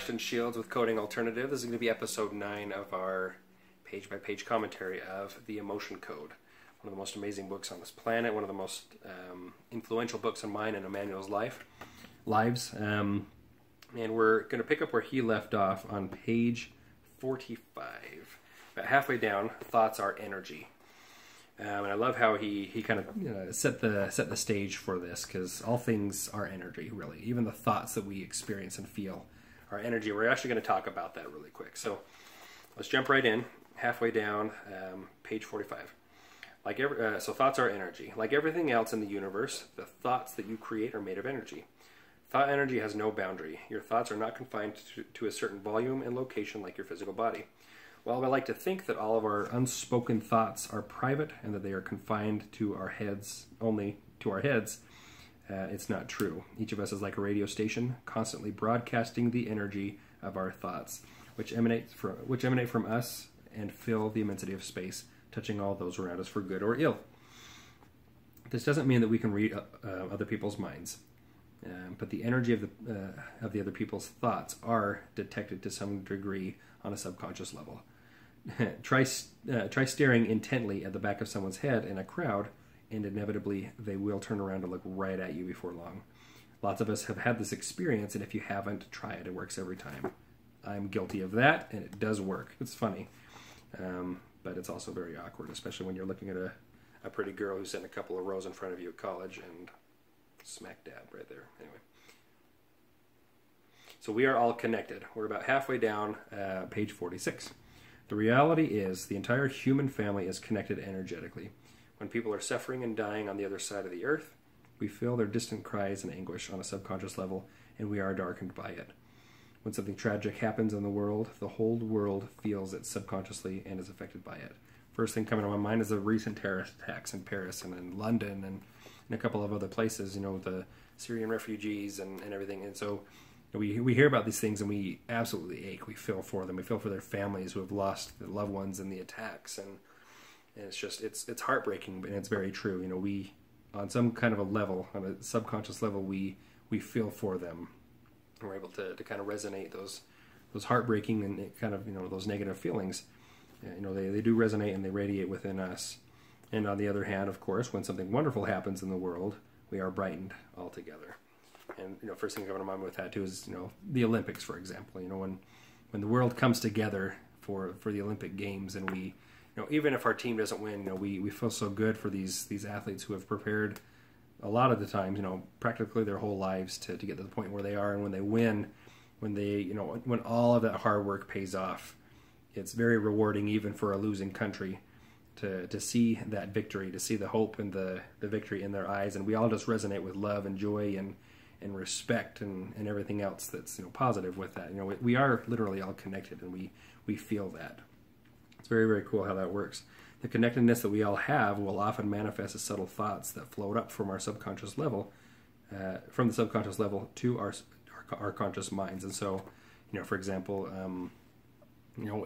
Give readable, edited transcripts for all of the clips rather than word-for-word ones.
Marston Shields with Coding Alternative. This is going to be episode 9 of our page-by-page commentary of The Emotion Code. One of the most amazing books on this planet, one of the most influential books in mine and Emmanuel's lives. And we're going to pick up where he left off on page 45. About halfway down, thoughts are energy. And I love how he kind of set the stage for this, because all things are energy, really. Even the thoughts that we experience and feel are energy. We're actually going to talk about that really quick. So let's jump right in. Halfway down, page 45. So thoughts are energy. Like everything else in the universe, the thoughts that you create are made of energy. Thought energy has no boundary. Your thoughts are not confined to a certain volume and location like your physical body. While I like to think that all of our unspoken thoughts are private and that they are confined to our heads, only to our heads, it's not true. Each of us is like a radio station, constantly broadcasting the energy of our thoughts, which emanate from us and fill the immensity of space, touching all those around us for good or ill. This doesn't mean that we can read other people's minds, but the energy of the other people's thoughts are detected to some degree on a subconscious level. Try staring intently at the back of someone's head in a crowd, and inevitably they will turn around and look right at you before long. Lots of us have had this experience, and if you haven't, try it. It works every time. I'm guilty of that, and it does work. It's funny, but it's also very awkward, especially when you're looking at a pretty girl who's sitting a couple of rows in front of you at college, and smack dab right there. Anyway. So we are all connected. We're about halfway down page 46. The reality is the entire human family is connected energetically. When people are suffering and dying on the other side of the earth, we feel their distant cries and anguish on a subconscious level, and we are darkened by it. When something tragic happens in the world, the whole world feels it subconsciously and is affected by it. First thing coming to my mind is the recent terrorist attacks in Paris and in London and in a couple of other places, the Syrian refugees and everything. And so we hear about these things and we absolutely ache. We feel for them. We feel for their families who have lost their loved ones in the attacks. And it's just, it's heartbreaking, and it's very true. We, on some kind of a level, on a subconscious level, we feel for them. We're able to kind of resonate those heartbreaking and kind of, those negative feelings. They do resonate and they radiate within us. And on the other hand, of course, when something wonderful happens in the world, we are brightened altogether. And first thing coming to mind with that too is the Olympics, for example. When the world comes together for the Olympic Games, and we, even if our team doesn't win, we feel so good for these athletes who have prepared a lot of the times, practically their whole lives to get to the point where they are, and when they win, when all of that hard work pays off, it's very rewarding even for a losing country to see that victory, to see the hope and the victory in their eyes, and we all just resonate with love and joy and respect and everything else that's positive with that. We are literally all connected, and we feel that. It's very, very cool how that works. The connectedness that we all have will often manifest as subtle thoughts that float up from our subconscious level, from the subconscious level to our conscious minds. And so, for example,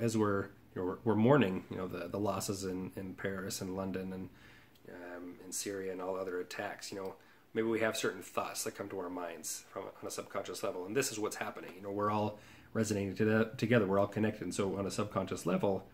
as we're mourning, the losses in Paris and London and in Syria and all other attacks, maybe we have certain thoughts that come to our minds on a subconscious level, and this is what's happening. We're all resonating together. We're all connected, and so on a subconscious level,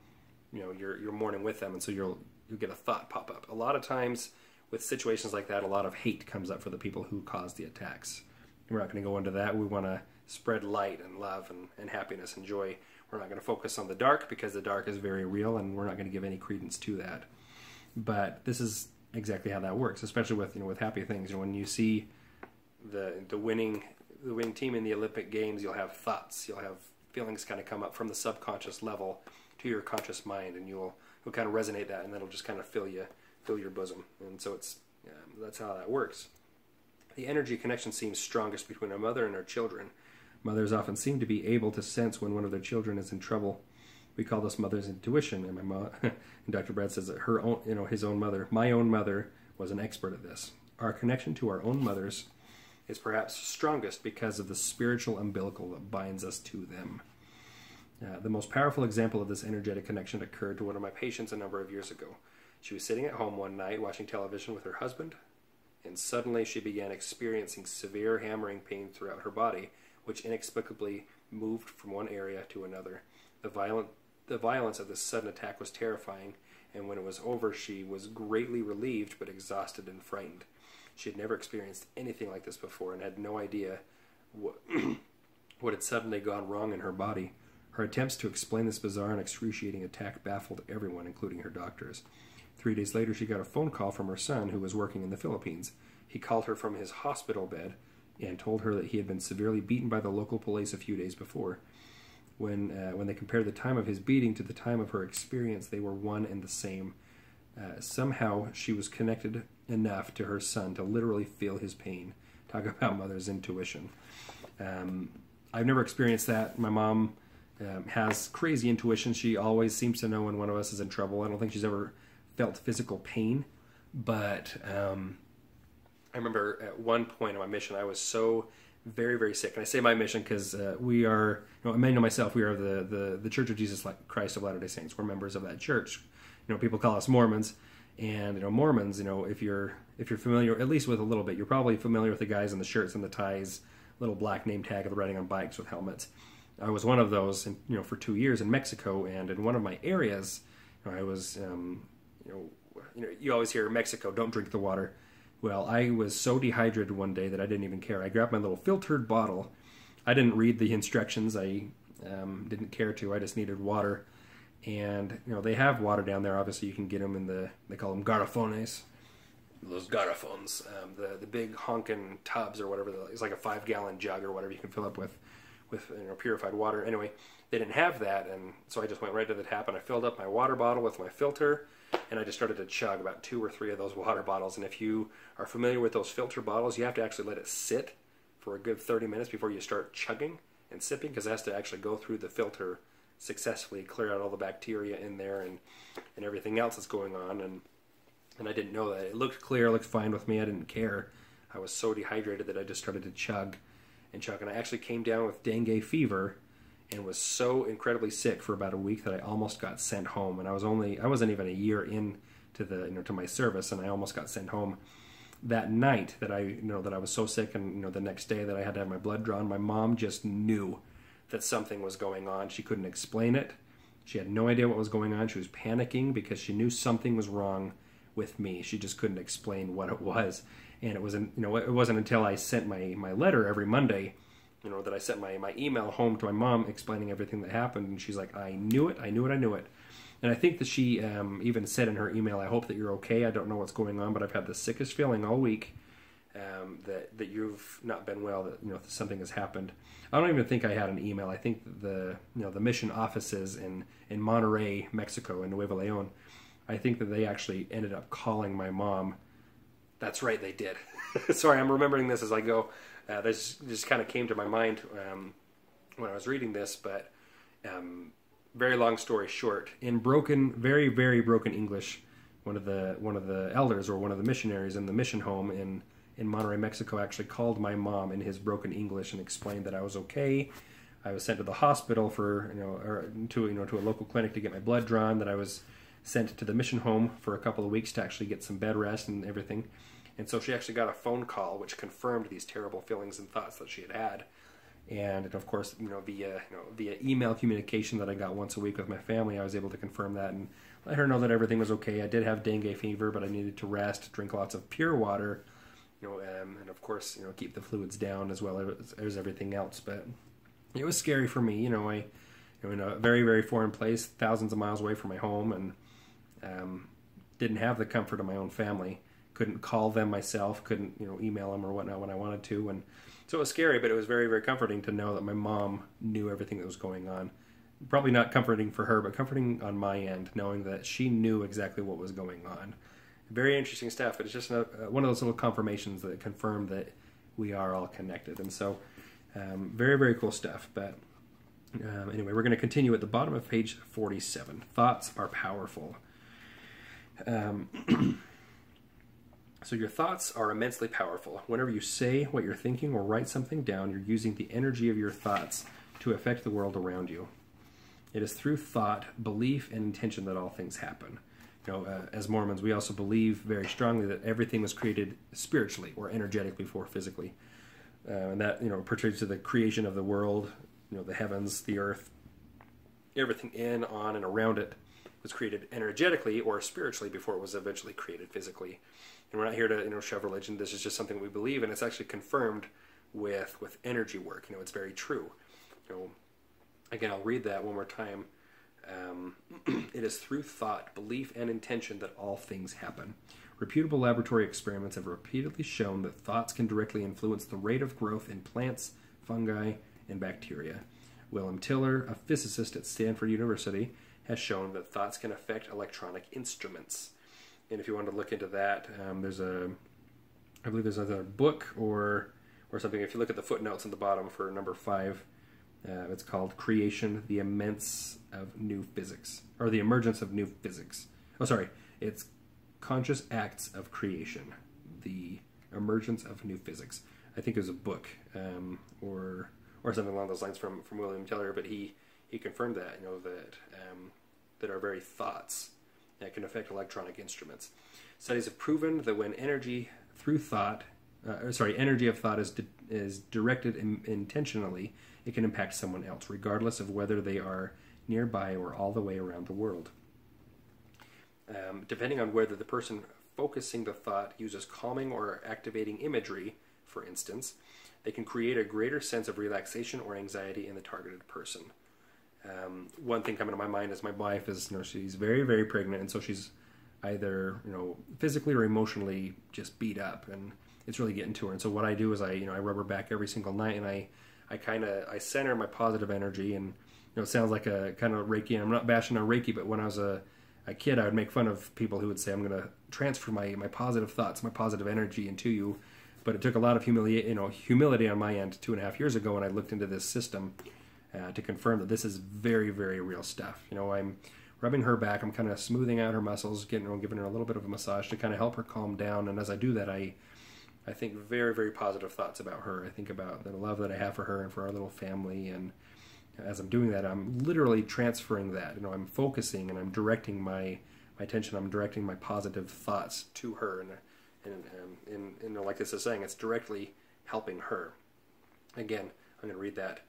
you're mourning with them, and so you'll get a thought pop up. A lot of times with situations like that, a lot of hate comes up for the people who caused the attacks. We're not going to go into that. We want to spread light and love and happiness and joy. We're not going to focus on the dark, because the dark is very real, and we're not going to give any credence to that. But this is exactly how that works, especially with happy things. When you see the winning team in the Olympic Games, you'll have thoughts, you'll have feelings kind of come up from the subconscious level to your conscious mind, and you'll kind of resonate that, and that'll just kind of fill your bosom. And so that's how that works. The energy connection seems strongest between a mother and her children. Mothers often seem to be able to sense when one of their children is in trouble. We call this mother's intuition, and and Dr. Brad says that my own mother was an expert at this. Our connection to our own mothers is perhaps strongest because of the spiritual umbilical that binds us to them. The most powerful example of this energetic connection occurred to one of my patients a number of years ago. She was sitting at home one night watching television with her husband, and suddenly she began experiencing severe hammering pain throughout her body, which inexplicably moved from one area to another. The violence of this sudden attack was terrifying, and when it was over, she was greatly relieved but exhausted and frightened. She had never experienced anything like this before and had no idea what, what had suddenly gone wrong in her body. Her attempts to explain this bizarre and excruciating attack baffled everyone, including her doctors. 3 days later, she got a phone call from her son, who was working in the Philippines. He called her from his hospital bed and told her that he had been severely beaten by the local police a few days before. When they compared the time of his beating to the time of her experience, they were one and the same. Somehow, she was connected enough to her son to literally feel his pain. Talk about mother's intuition. I've never experienced that. My mom has crazy intuition. She always seems to know when one of us is in trouble. I don't think she's ever felt physical pain, but I remember at one point on my mission, I was so very, very sick. And I say my mission because we are, Emmanuel and myself, we are the Church of Jesus Christ of Latter-day Saints. We're members of that church. People call us Mormons, and Mormons, if you're familiar at least with a little bit, you're probably familiar with the guys in the shirts and the ties, little black name tag of riding on bikes with helmets. I was one of those, for 2 years in Mexico, and in one of my areas, I was, you always hear Mexico, don't drink the water. Well, I was so dehydrated one day that I didn't even care. I grabbed my little filtered bottle. I didn't read the instructions. I didn't care to. I just needed water. And, they have water down there. Obviously, you can get them they call them garrafones. Those garrafons. The big honkin' tubs or whatever. It's like a 5-gallon jug or whatever you can fill up with purified water. Anyway, they didn't have that, and so I just went right to the tap and I filled up my water bottle with my filter, and I just started to chug about 2 or 3 of those water bottles. And if you are familiar with those filter bottles, you have to actually let it sit for a good 30 minutes before you start chugging and sipping, because it has to actually go through the filter successfully, clear out all the bacteria in there and everything else that's going on. And I didn't know that. It looked clear, it looked fine with me. I didn't care. I was so dehydrated that I just started to chug and chug. And I actually came down with dengue fever and was so incredibly sick for about a week that I almost got sent home. And I wasn't even a year in to to my service, and I almost got sent home that night. That I was so sick, and the next day that I had to have my blood drawn. My mom just knew that something was going on. She couldn't explain it. She had no idea what was going on. She was panicking because she knew something was wrong with me. She just couldn't explain what it was. And it wasn't until I sent my letter every Monday, that I sent my email home to my mom explaining everything that happened. And she's like, I knew it. And I think that she even said in her email, I hope that you're okay. I don't know what's going on, but I've had the sickest feeling all week that you've not been well, that something has happened. I don't even think I had an email. I think the mission offices in Monterrey, Mexico, in Nuevo Leon, I think that they actually ended up calling my mom. That's right, they did. Sorry, I'm remembering this as I go. This just kind of came to my mind when I was reading this, but very long story short, in very, very broken English, one of the elders or one of the missionaries in the mission home in Monterrey, Mexico, actually called my mom in his broken English and explained that I was okay. I was sent to the hospital to a local clinic to get my blood drawn. That I was sent to the mission home for a couple of weeks to actually get some bed rest and everything. And so she actually got a phone call which confirmed these terrible feelings and thoughts that she had had. And of course, via email communication that I got once a week with my family, I was able to confirm that and let her know that everything was okay. I did have dengue fever, but I needed to rest, drink lots of pure water, and of course, keep the fluids down as well as everything else. But it was scary for me, in a very, very foreign place, thousands of miles away from my home, and didn't have the comfort of my own family. Couldn't call them myself, couldn't, email them or whatnot when I wanted to. And so it was scary, but it was very, very comforting to know that my mom knew everything that was going on. Probably not comforting for her, but comforting on my end, knowing that she knew exactly what was going on. Very interesting stuff, but it's just one of those little confirmations that confirm that we are all connected. And so, very, very cool stuff. But anyway, we're going to continue at the bottom of page 47. Thoughts are powerful. So your thoughts are immensely powerful. Whenever you say what you're thinking or write something down, you're using the energy of your thoughts to affect the world around you. It is through thought, belief, and intention that all things happen. As Mormons, we also believe very strongly that everything was created spiritually or energetically before physically. And that, pertains to the creation of the world, the heavens, the earth, everything in, on, and around it was created energetically or spiritually before it was eventually created physically. And we're not here to shove religion. This is just something we believe, and it's actually confirmed with energy work. It's very true. Again, I'll read that one more time. It is through thought, belief, and intention that all things happen. Reputable laboratory experiments have repeatedly shown that thoughts can directly influence the rate of growth in plants, fungi, and bacteria. William Tiller, a physicist at Stanford University, has shown that thoughts can affect electronic instruments. And if you want to look into that, I believe there's another book or something. If you look at the footnotes on the bottom for number 5, it's called Creation, the Emergence of New Physics. Or the Emergence of New Physics. Oh, sorry. It's Conscious Acts of Creation, the Emergence of New Physics. I think it was a book, or something along those lines from William Tiller, but he confirmed that, that our very thoughts can affect electronic instruments. Studies have proven that when energy of thought is directed intentionally, it can impact someone else, regardless of whether they are nearby or all the way around the world. Depending on whether the person focusing the thought uses calming or activating imagery, for instance, they can create a greater sense of relaxation or anxiety in the targeted person. One thing coming to my mind is my wife is, she's very, very pregnant, and so she's either, physically or emotionally just beat up, and it's really getting to her. And so what I do is I rub her back every single night, and I center my positive energy, and it sounds like a kind of Reiki, and I'm not bashing on Reiki, but when I was a kid, I would make fun of people who would say, I'm going to transfer my positive thoughts, my positive energy into you. But it took a lot of humility on my end 2.5 years ago when I looked into this system to confirm that this is very, very real stuff. I'm rubbing her back, I'm kind of smoothing out her muscles, giving her a little bit of a massage to kind of help her calm down. And as I do that, I think very, very positive thoughts about her. I think about the love that I have for her and for our little family. And as I'm doing that, I'm literally transferring that. I'm focusing and I'm directing my attention. I'm directing my positive thoughts to her. And like this is saying, it's directly helping her. Again, I'm going to read that.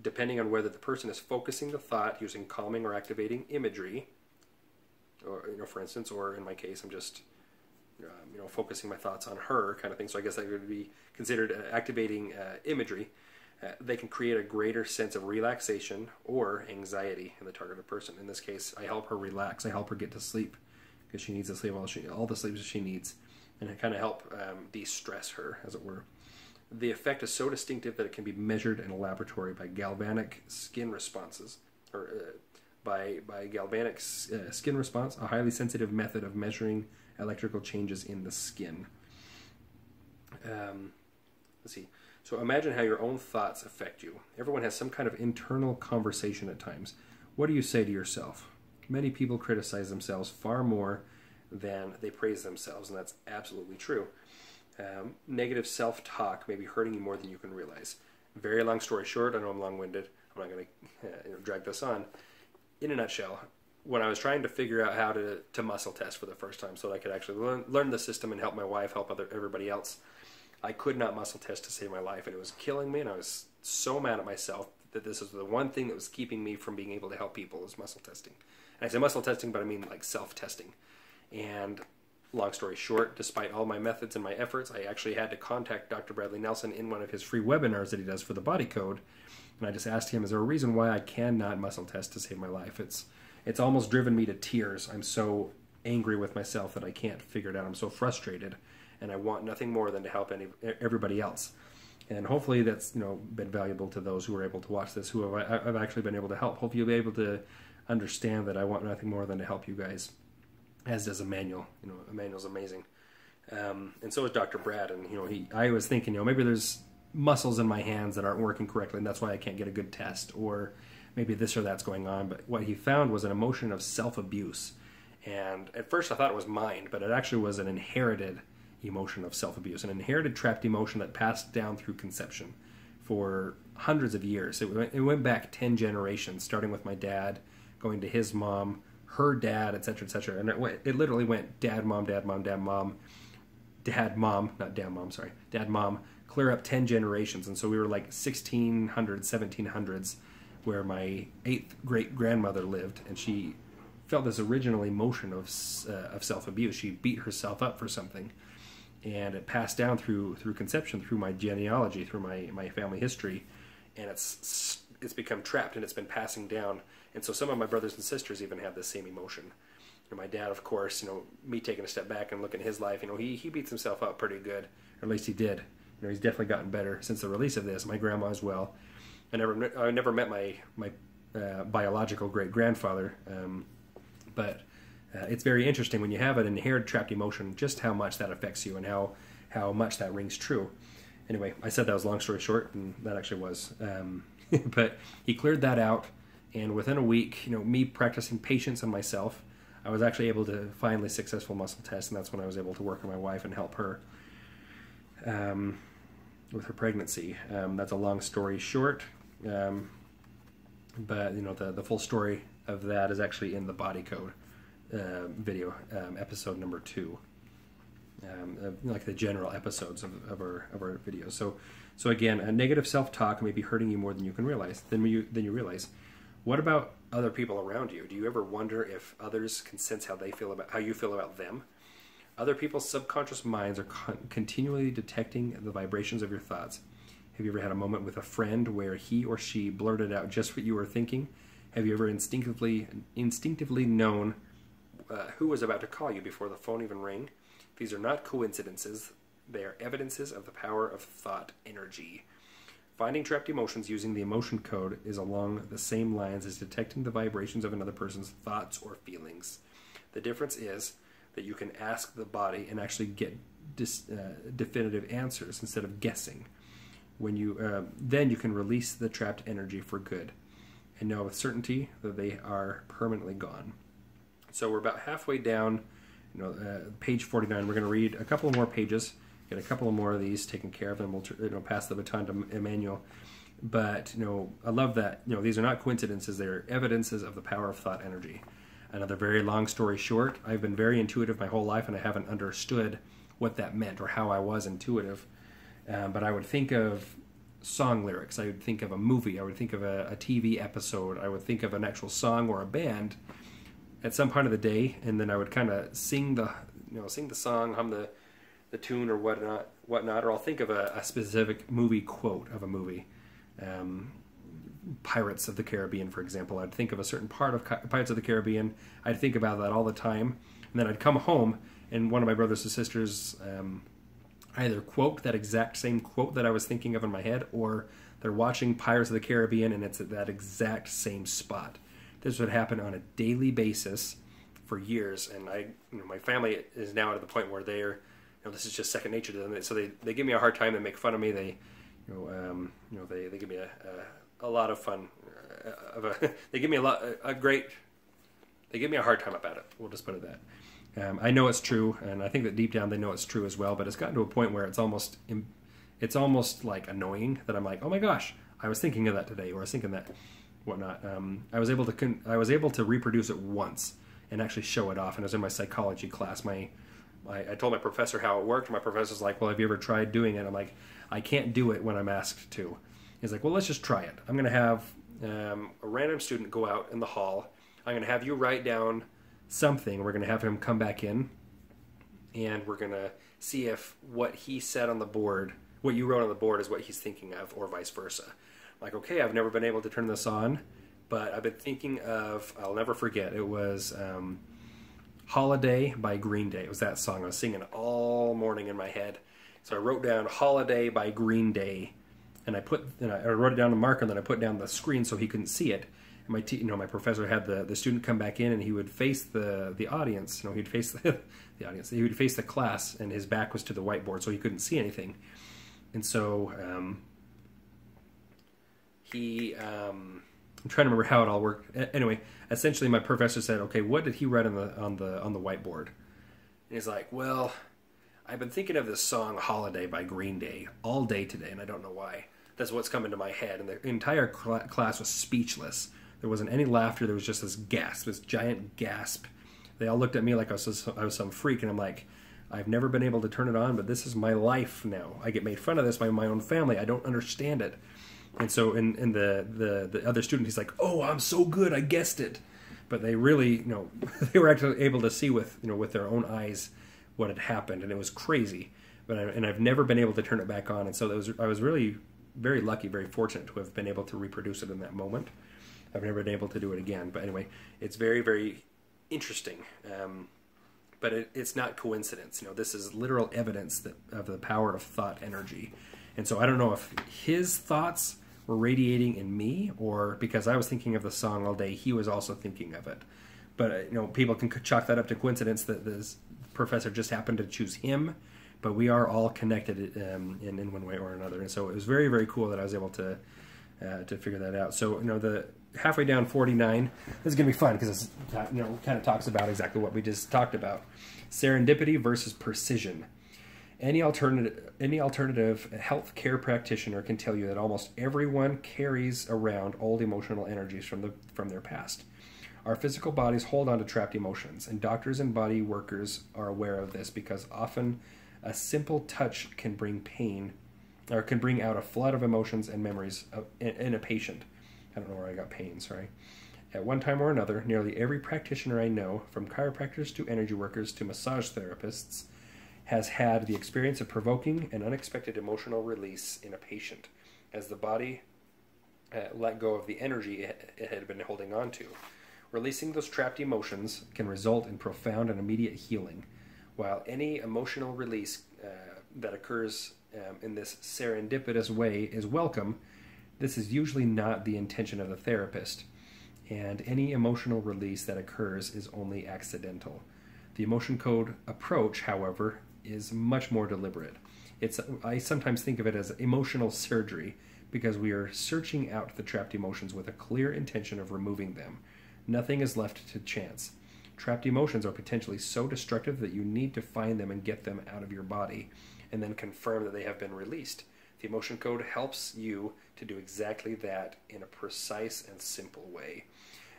Depending on whether the person is focusing the thought using calming or activating imagery, or for instance, or in my case, I'm just focusing my thoughts on her kind of thing. So I guess that would be considered activating imagery. They can create a greater sense of relaxation or anxiety in the targeted person. In this case, I help her relax. I help her get to sleep because she needs to sleep all the sleep that she needs, and I kind of help de-stress her, as it were. The effect is so distinctive that it can be measured in a laboratory by galvanic skin responses, or by galvanic skin response, a highly sensitive method of measuring electrical changes in the skin. Let's see. So imagine how your own thoughts affect you. Everyone has some kind of internal conversation at times. What do you say to yourself? Many people criticize themselves far more than they praise themselves, and that's absolutely true. Negative self-talk may be hurting you more than you can realize. Very long story short, I know I'm long-winded. I'm not going to drag this on. In a nutshell, when I was trying to figure out how to muscle test for the first time so that I could actually learn the system and help my wife, help everybody else, I could not muscle test to save my life, and it was killing me, and I was so mad at myself that this is the one thing that was keeping me from being able to help people is muscle testing. And I say muscle testing, but I mean like self-testing. And long story short, despite all my methods and my efforts, I actually had to contact Dr. Bradley Nelson in one of his free webinars that he does for the body code. And I just asked him, is there a reason why I cannot muscle test to save my life? It's almost driven me to tears. I'm so angry with myself that I can't figure it out. I'm so frustrated, and I want nothing more than to help everybody else. And hopefully that's been valuable to those who are able to watch this, who I've actually been able to help. Hopefully you'll be able to understand that I want nothing more than to help you guys, as does Emmanuel. Emmanuel's amazing. And so is Dr. Brad. And I was thinking, maybe there's muscles in my hands that aren't working correctly, and that's why I can't get a good test, or maybe this or that's going on. But what he found was an emotion of self-abuse. And at first I thought it was mine, but it actually was an inherited emotion of self-abuse, an inherited trapped emotion that passed down through conception for hundreds of years. It went back 10 generations, starting with my dad, going to his mom, her dad, etc., etc. And it literally went dad, mom, dad, mom, dad, mom, dad, mom, not dad, mom, sorry, dad, mom, clear up 10 generations. And so we were like 1600s, 1700s, where my 8th great-grandmother lived, and she felt this original emotion of self-abuse. She beat herself up for something, and it passed down through conception, through my genealogy, through my family history, and it's become trapped, and it's been passing down. And so some of my brothers and sisters even have the same emotion. And my dad, of course, me taking a step back and looking at his life, he beats himself up pretty good, or at least he did. He's definitely gotten better since the release of this. My grandma as well. I never met my biological great-grandfather, but it's very interesting when you have an inherited trapped emotion, just how much that affects you and how much that rings true. Anyway, I said that was long story short, and that actually was. But he cleared that out, and within a week, me practicing patience on myself, I was actually able to finally successful muscle test, and that's when I was able to work on my wife and help her with her pregnancy. That's a long story short, but the full story of that is actually in the Body Code video, episode number 2, like the general episodes of our videos. So again, a negative self-talk may be hurting you more than you can realize. Than you realize. What about other people around you? Do you ever wonder if others can sense how you feel about them? Other people's subconscious minds are continually detecting the vibrations of your thoughts. Have you ever had a moment with a friend where he or she blurted out just what you were thinking? Have you ever instinctively known who was about to call you before the phone even rang? These are not coincidences. They are evidences of the power of thought energy. Finding trapped emotions using the emotion code is along the same lines as detecting the vibrations of another person's thoughts or feelings. The difference is that you can ask the body and actually get definitive answers instead of guessing. When then you can release the trapped energy for good and know with certainty that they are permanently gone. So we're about halfway down, page 49. We're going to read a couple more pages, get a couple more of these taken care of, and we'll pass the baton to Emmanuel. But I love that these are not coincidences; they're evidences of the power of thought energy. Another very long story short, I've been very intuitive my whole life, and I haven't understood what that meant or how I was intuitive. But I would think of song lyrics. I would think of a movie. I would think of a TV episode. I would think of an actual song or a band at some part of the day, and then I would kind of sing the song, hum the tune or whatnot. Or I'll think of a specific movie quote of a movie. Pirates of the Caribbean, for example. I'd think of a certain part of Pirates of the Caribbean. I'd think about that all the time, and then I'd come home, and one of my brothers and sisters either quote that exact same quote that I was thinking of in my head, or they're watching Pirates of the Caribbean and it's at that exact same spot. This would happen on a daily basis for years, and my family is now at the point where they're, this is just second nature to them. So they give me a hard time. They make fun of me. They give me a lot of fun. They give me They give me a hard time about it. We'll just put it that. I know it's true, and I think that deep down they know it's true as well. But it's gotten to a point where it's almost like annoying that I'm like, oh my gosh, I was thinking of that today, or I was thinking that whatnot. I was able to reproduce it once and actually show it off. And it was in my psychology class. I told my professor how it worked. My professor's like, well, have you ever tried doing it? I'm like, I can't do it when I'm asked to. He's like, well, let's just try it. I'm going to have a random student go out in the hall. I'm going to have you write down something. We're going to have him come back in, and we're going to see if what he said on the board, what you wrote on the board, is what he's thinking of, or vice versa. I'm like, okay, I've never been able to turn this on, but I've been thinking of, I'll never forget, it was Holiday by Green Day. It was that song. I was singing all morning in my head. So I wrote down Holiday by Green Day, and I wrote it down on the marker, and then I put down the screen so he couldn't see it. And my professor had the student come back in, and he would face the audience. He'd face the audience. He would face the class, and his back was to the whiteboard, so he couldn't see anything. And so I'm trying to remember how it all worked. Anyway, essentially, my professor said, "Okay, what did he write on the whiteboard?" And he's like, "Well, I've been thinking of this song Holiday by Green Day all day today, and I don't know why. That's what's come into my head." And the entire class was speechless. There wasn't any laughter. There was just this gasp, this giant gasp. They all looked at me like I was some freak, and I'm like, I've never been able to turn it on, but this is my life now. I get made fun of this by my own family. I don't understand it. And so in the other student, he's like, oh, I'm so good, I guessed it. But they really, they were actually able to see with their own eyes what had happened, and it was crazy. And I've never been able to turn it back on. And so I was really very lucky, very fortunate to have been able to reproduce it in that moment. I've never been able to do it again. But anyway, it's very, very interesting. But it's not coincidence. This is literal evidence of the power of thought energy. And so I don't know if his thoughts were radiating in me, or because I was thinking of the song all day, he was also thinking of it. But people can chalk that up to coincidence that this professor just happened to choose him. But we are all connected in one way or another. And so it was very, very cool that I was able to figure that out. So, the halfway down 49, this is going to be fun because it's, kind of talks about exactly what we just talked about. Serendipity versus precision. Any alternative health care practitioner can tell you that almost everyone carries around old emotional energies from their past. Our physical bodies hold on to trapped emotions, and doctors and body workers are aware of this because often a simple touch can bring pain, or can bring out a flood of emotions and memories in a patient. I don't know where I got pain, sorry. At one time or another, nearly every practitioner I know, from chiropractors to energy workers to massage therapists, has had the experience of provoking an unexpected emotional release in a patient, as the body let go of the energy it had been holding on to. Releasing those trapped emotions can result in profound and immediate healing. While any emotional release that occurs in this serendipitous way is welcome, this is usually not the intention of the therapist, and any emotional release that occurs is only accidental. The emotion code approach, however, is much more deliberate. I sometimes think of it as emotional surgery because we are searching out the trapped emotions with a clear intention of removing them. Nothing is left to chance. Trapped emotions are potentially so destructive that you need to find them and get them out of your body, and then confirm that they have been released. The emotion code helps you to do exactly that in a precise and simple way.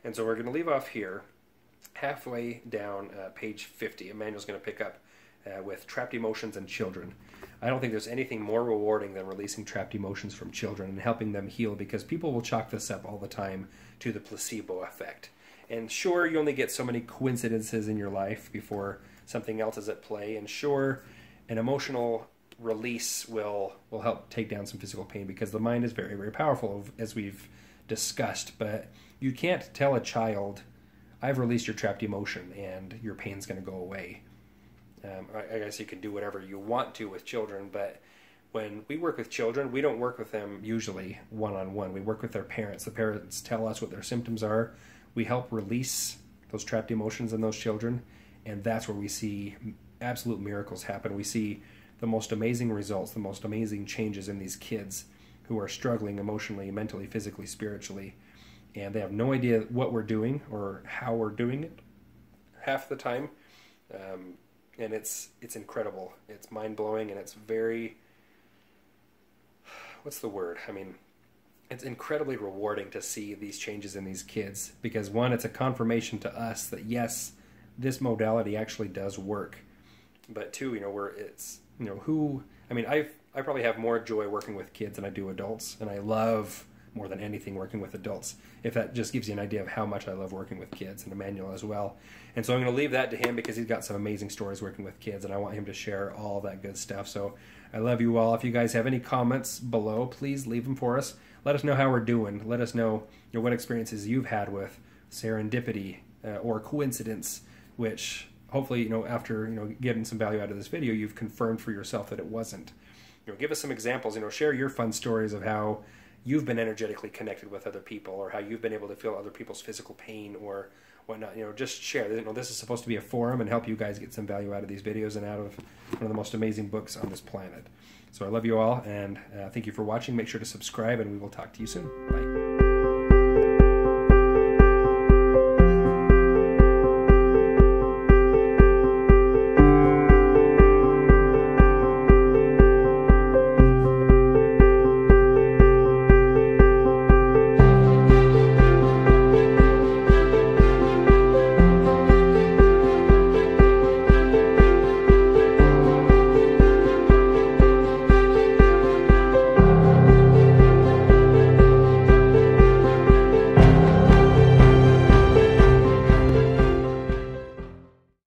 And so we're going to leave off here, halfway down page 50. Emmanuel's going to pick up with trapped emotions and children. I don't think there's anything more rewarding than releasing trapped emotions from children and helping them heal, because people will chalk this up all the time to the placebo effect. And sure, you only get so many coincidences in your life before something else is at play. And sure, an emotional release will help take down some physical pain, because the mind is very, very powerful, as we've discussed. But you can't tell a child, I've released your trapped emotion and your pain's going to go away. I guess you can do whatever you want to with children, but when we work with children, we don't work with them usually one-on-one. We work with their parents. The parents tell us what their symptoms are. We help release those trapped emotions in those children, and that's where we see absolute miracles happen. We see the most amazing results, the most amazing changes in these kids who are struggling emotionally, mentally, physically, spiritually, and they have no idea what we're doing or how we're doing it half the time. And it's incredible. It's mind-blowing, and it's very, what's the word? I mean, it's incredibly rewarding to see these changes in these kids, because one, it's a confirmation to us that yes, this modality actually does work. But two, I probably have more joy working with kids than I do adults, and I love more than anything working with adults, if that just gives you an idea of how much I love working with kids, and Emmanuel as well. And so I'm going to leave that to him, because he's got some amazing stories working with kids, and I want him to share all that good stuff. So I love you all. If you guys have any comments below, please leave them for us. Let us know how we're doing. Let us know, what experiences you've had with serendipity or coincidence, which hopefully, after getting some value out of this video, you've confirmed for yourself that it wasn't. Give us some examples. Share your fun stories of how you've been energetically connected with other people, or how you've been able to feel other people's physical pain or whatnot. Just share. This is supposed to be a forum and help you guys get some value out of these videos and out of one of the most amazing books on this planet. So I love you all, and thank you for watching. Make sure to subscribe, and we will talk to you soon. Bye.